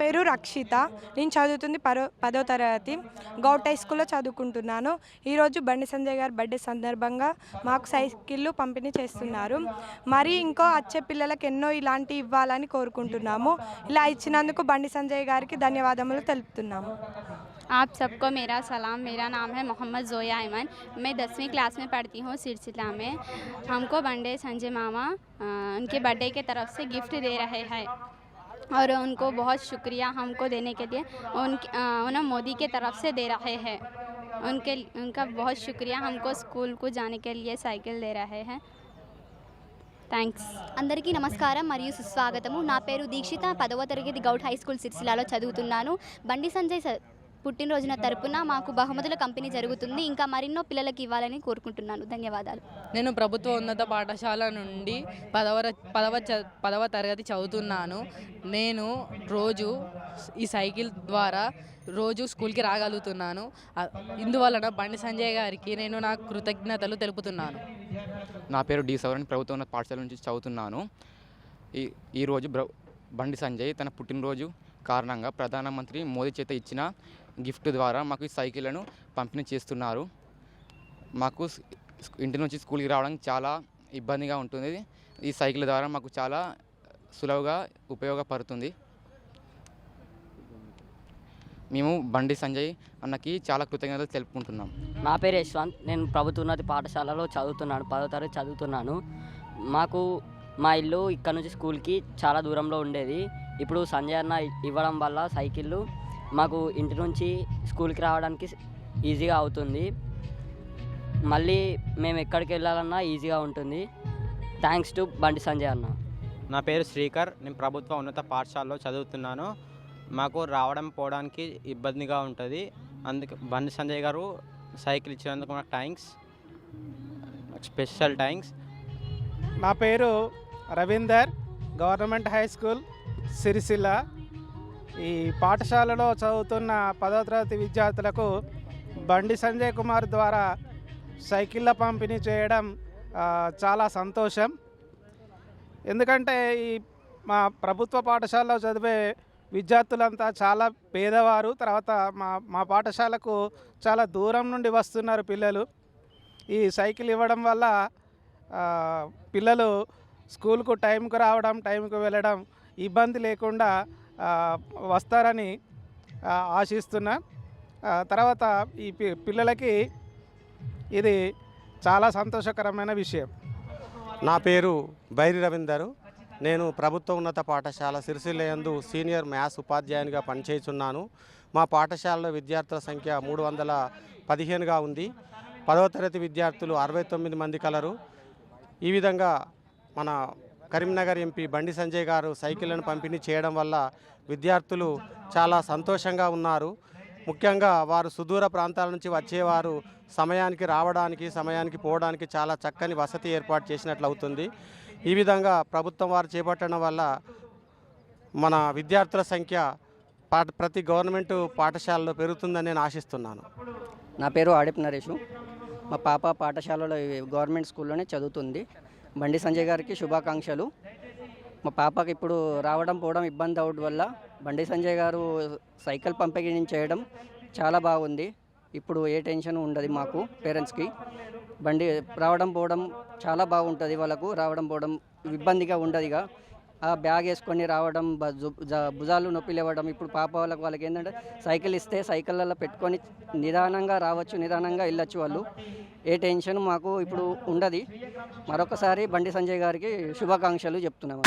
పేరు రక్షిత. నేను చదువుతుంది 10వ తరగతి గౌట్ హై స్కూల్లో చదువుకుంటున్నాను. ఈరోజు బండి సంజయ్ గారి బర్త్డే సందర్భంగా మాకు సైకిళ్ళు పంపిణీ చేస్తున్నారు. మరి ఇంకో వచ్చే పిల్లలకు ఎన్నో ఇలాంటి ఇవ్వాలని కోరుకుంటున్నాము. ఇలా ఇచ్చినందుకు బండి సంజయ్ గారికి ధన్యవాదములు తెలుపుతున్నాము. आप सबको मेरा सलाम। मेरा नाम है मोहम्मद ज़ोया ऐमन। मैं 10वीं क्लास में पढ़ती हूँ सिरसिला में। हमको बंडे संजय मामा उनके बर्थडे के तरफ से गिफ्ट दे रहे हैं और उनको बहुत शुक्रिया हमको देने के लिए। उन्हें मोदी के तरफ से दे रहे हैं। उनका बहुत शुक्रिया। हमको स्कूल को जाने के लिए साइकिल दे रहे हैं। థ్యాంక్స్. అందరికీ నమస్కారం మరియు సుస్వాగతము. నా పేరు దీక్షిత. 10వ తరగతి గౌట్ హై స్కూల్ సిరిసిల్లాలో చదువుతున్నాను. బండి సంజయ్ పుట్టినరోజున తరపున మాకు బహుమతుల కంపెనీ జరుగుతుంది. ఇంకా మరెన్నో పిల్లలకి ఇవ్వాలని కోరుకుంటున్నాను. ధన్యవాదాలు. నేను ప్రభుత్వ ఉన్నత పాఠశాల నుండి 10వ తరగతి చదువుతున్నాను. నేను రోజు ఈ సైకిల్ ద్వారా రోజు స్కూల్కి రాగలుగుతున్నాను. ఇందువలన బండి సంజయ్ గారికి నేను నా కృతజ్ఞతలు తెలుపుతున్నాను. నా పేరు డి సవరణ్. ప్రభుత్వ ఉన్నత పాఠశాల నుంచి చదువుతున్నాను. ఈరోజు బండి సంజయ్ తన పుట్టినరోజు కారణంగా ప్రధానమంత్రి మోదీ చేత ఇచ్చిన గిఫ్ట్ ద్వారా మాకు ఈ సైకిళ్లను పంపిణీ చేస్తున్నారు. మాకు ఇంటి నుంచి స్కూల్కి రావడానికి చాలా ఇబ్బందిగా ఉంటుంది. ఈ సైకిల్ ద్వారా మాకు చాలా సులువుగా ఉపయోగపడుతుంది. మేము బండి సంజయ్ అన్నకి చాలా కృతజ్ఞతలు తెలుపుకుంటున్నాం. నా పేరు యశ్వంత్. నేను ప్రభుత్వ ఉన్నత పాఠశాలలో చదువుతున్నాను. 10వ తరగతి చదువుతున్నాను. మాకు మా ఇల్లు ఇక్కడ నుంచి స్కూల్కి చాలా దూరంలో ఉండేది. ఇప్పుడు సంజయ్ అన్న ఇవ్వడం వల్ల సైకిళ్ళు మాకు ఇంటి నుంచి స్కూల్కి రావడానికి ఈజీగా అవుతుంది. మళ్ళీ మేము ఎక్కడికి వెళ్ళాలన్నా ఈజీగా ఉంటుంది. థ్యాంక్స్ టు బండి సంజయ్ అన్న. నా పేరు శ్రీకర్. నేను ప్రభుత్వ ఉన్నత పాఠశాలలో చదువుతున్నాను. మాకు రావడం పోవడానికి ఇబ్బందిగా ఉంటుంది. అందుకే బండి సంజయ్ గారు సైకిల్ ఇచ్చినందుకు నాకు థ్యాంక్స్, స్పెషల్ థ్యాంక్స్. నా పేరు Ravinder. Government high school Sircilla. ఈ పాఠశాలలో చదువుతున్న 10వ తరగతి విద్యార్థులకు బండి సంజయ్ కుమార్ ద్వారా సైకిళ్ళ పంపిణీ చేయడం చాలా సంతోషం. ఎందుకంటే ఈ మా ప్రభుత్వ పాఠశాలలో చదివే విద్యార్థులంతా చాలా పేదవారు. తర్వాత మా పాఠశాలకు చాలా దూరం నుండి వస్తున్నారు పిల్లలు. ఈ సైకిల్ ఇవ్వడం వల్ల పిల్లలు స్కూల్కు టైంకు రావడం, టైంకు వెళ్ళడం ఇబ్బంది లేకుండా వస్తారని ఆశిస్తున్నా. తర్వాత ఈ పిల్లలకి ఇది చాలా సంతోషకరమైన విషయం. నా పేరు బైరి రవీందరు. నేను ప్రభుత్వ ఉన్నత పాఠశాల సిరిసిల్ల యందు సీనియర్ మ్యాథ్స్ ఉపాధ్యాయునిగా పనిచేస్తున్నాను. మా పాఠశాలలో విద్యార్థుల సంఖ్య 315గా ఉంది. 10వ తరగతి విద్యార్థులు 69 మంది కలరు. ఈ విధంగా మన కరీంనగర్ ఎంపీ బండి సంజయ్ గారు సైకిళ్లను పంపిణీ చేయడం వల్ల విద్యార్థులు చాలా సంతోషంగా ఉన్నారు. ముఖ్యంగా వారు సుదూర ప్రాంతాల నుంచి వచ్చేవారు సమయానికి రావడానికి, సమయానికి పోవడానికి చాలా చక్కని వసతి ఏర్పాటు చేసినట్లు అవుతుంది. ఈ విధంగా ప్రభుత్వం వారు చేపట్టడం వల్ల మన విద్యార్థుల సంఖ్య ప్రతి గవర్నమెంట్ పాఠశాలలో పెరుగుతుందని నేను ఆశిస్తున్నాను. నా పేరు ఆడిప్ నరేషు. మా పాప పాఠశాలలో గవర్నమెంట్ స్కూల్లోనే చదువుతుంది. బండి సంజయ్ గారికి శుభాకాంక్షలు. మా పాపకి ఇప్పుడు రావడం పోవడం ఇబ్బంది అవడం వల్ల బండి సంజయ్ గారు సైకిల్ పంపిణీ చేయడం చాలా బాగుంది. ఇప్పుడు ఏ టెన్షన్ ఉండదు మాకు పేరెంట్స్కి. బండి రావడం పోవడం చాలా బాగుంటుంది. వాళ్ళకు రావడం పోవడం ఇబ్బందిగా ఉండదుగా. ఆ బ్యాగ్ వేసుకొని రావడం, భుజాలు నొప్పి లేవడం. ఇప్పుడు పాప వాళ్ళకి ఏంటంటే సైకిల్ ఇస్తే సైకిళ్ళలో పెట్టుకొని నిదానంగా రావచ్చు, నిదానంగా వెళ్ళొచ్చు వాళ్ళు. ఏ టెన్షన్ మాకు ఇప్పుడు ఉండదు. మరొకసారి బండి సంజయ్ గారికి శుభాకాంక్షలు చెప్తున్నాము.